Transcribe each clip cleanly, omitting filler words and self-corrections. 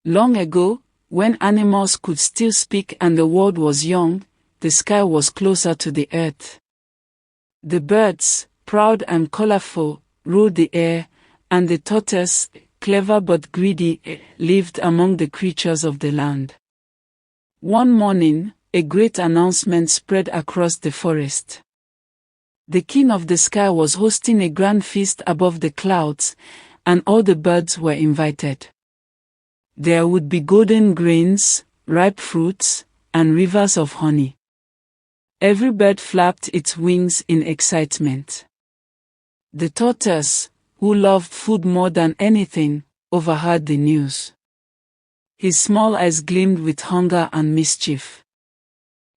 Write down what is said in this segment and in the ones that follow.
Long ago, when animals could still speak and the world was young, the sky was closer to the earth. The birds, proud and colorful, ruled the air, and the tortoise, clever but greedy, lived among the creatures of the land. One morning, a great announcement spread across the forest. The king of the sky was hosting a grand feast above the clouds, and all the birds were invited. There would be golden grains, ripe fruits, and rivers of honey. Every bird flapped its wings in excitement. The tortoise, who loved food more than anything, overheard the news. His small eyes gleamed with hunger and mischief.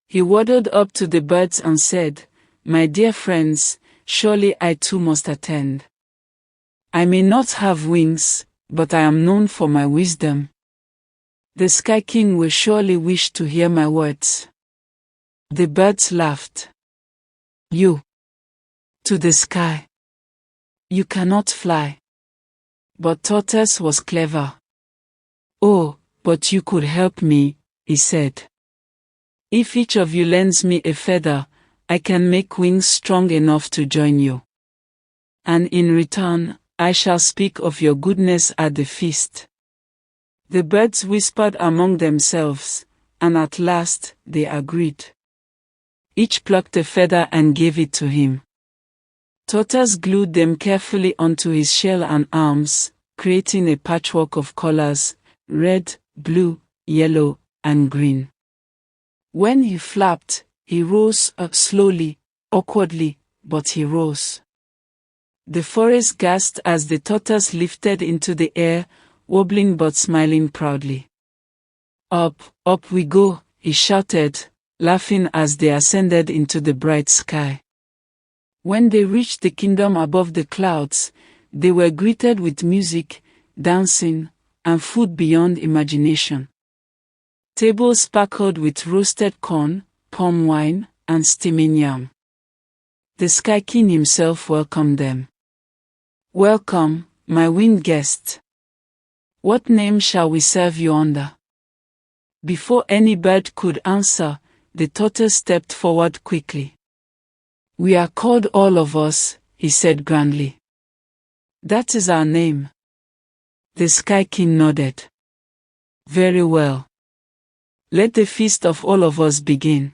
He waddled up to the birds and said, "My dear friends, surely I too must attend. I may not have wings, but I am known for my wisdom. The Sky King will surely wish to hear my words." The birds laughed. "You? To the sky? You cannot fly." But Tortoise was clever. "Oh, but you could help me," he said. "If each of you lends me a feather, I can make wings strong enough to join you. And in return, I shall speak of your goodness at the feast." The birds whispered among themselves, and at last they agreed. Each plucked a feather and gave it to him. Tortoise glued them carefully onto his shell and arms, creating a patchwork of colors: red, blue, yellow, and green. When he flapped, he rose up slowly, awkwardly, but he rose. The forest gasped as the tortoise lifted into the air, wobbling but smiling proudly. "Up, up we go," he shouted, laughing as they ascended into the bright sky. When they reached the kingdom above the clouds, they were greeted with music, dancing, and food beyond imagination. Tables sparkled with roasted corn, palm wine, and steaming yam. The Sky King himself welcomed them. "Welcome, my winged guest. What name shall we serve you under?" Before any bird could answer, the tortoise stepped forward quickly. "We are called All of Us," he said grandly. "That is our name." The Sky King nodded. "Very well. Let the feast of all of us begin."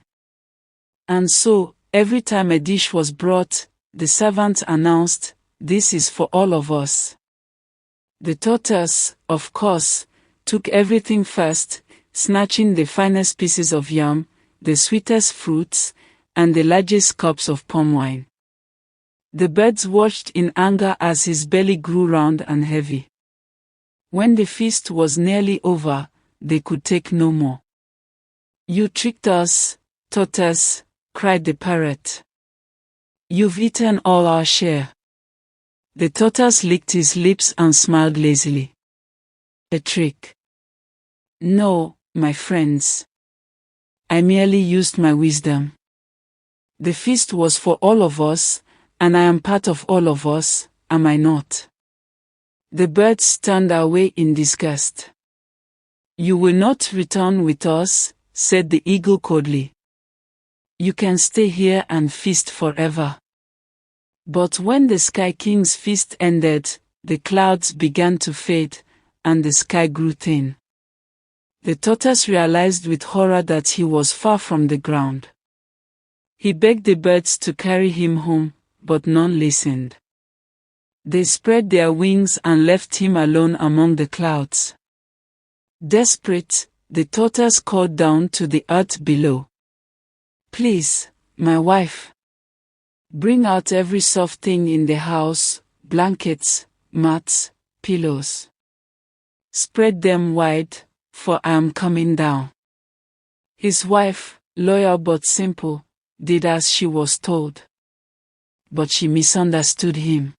And so, every time a dish was brought, the servant announced, "This is for all of us." The tortoise, of course, took everything first, snatching the finest pieces of yam, the sweetest fruits, and the largest cups of palm wine. The birds watched in anger as his belly grew round and heavy. When the feast was nearly over, they could take no more. "You tricked us, Tortoise," cried the parrot. "You've eaten all our share." The tortoise licked his lips and smiled lazily. "A trick? No, my friends. I merely used my wisdom. The feast was for all of us, and I am part of all of us, am I not?" The birds turned away in disgust. "You will not return with us," said the eagle coldly. "You can stay here and feast forever." But when the Sky King's feast ended, the clouds began to fade, and the sky grew thin. The tortoise realized with horror that he was far from the ground. He begged the birds to carry him home, but none listened. They spread their wings and left him alone among the clouds. Desperate, the tortoise called down to the earth below. "Please, my wife. Bring out every soft thing in the house, blankets, mats, pillows. Spread them wide, for I am coming down." His wife, loyal but simple, did as she was told. But she misunderstood him.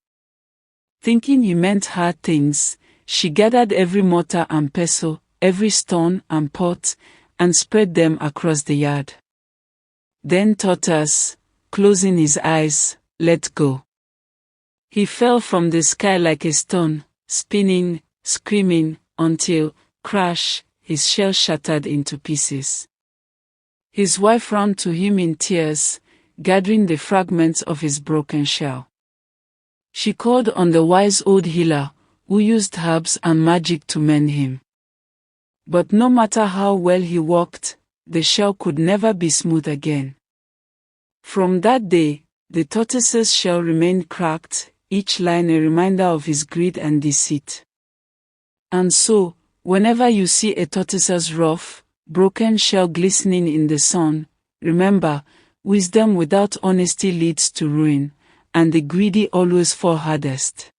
Thinking he meant hard things, she gathered every mortar and pestle, every stone and pot, and spread them across the yard. Then Tortoise, closing his eyes, let go. He fell from the sky like a stone, spinning, screaming, until, Crash, his shell shattered into pieces. His wife ran to him in tears, gathering the fragments of his broken shell. She called on the wise old healer, who used herbs and magic to mend him. But no matter how well he walked, the shell could never be smooth again. From that day, the tortoise's shell remained cracked, each line a reminder of his greed and deceit. And so, whenever you see a tortoise's rough, broken shell glistening in the sun, remember, wisdom without honesty leads to ruin, and the greedy always fall hardest.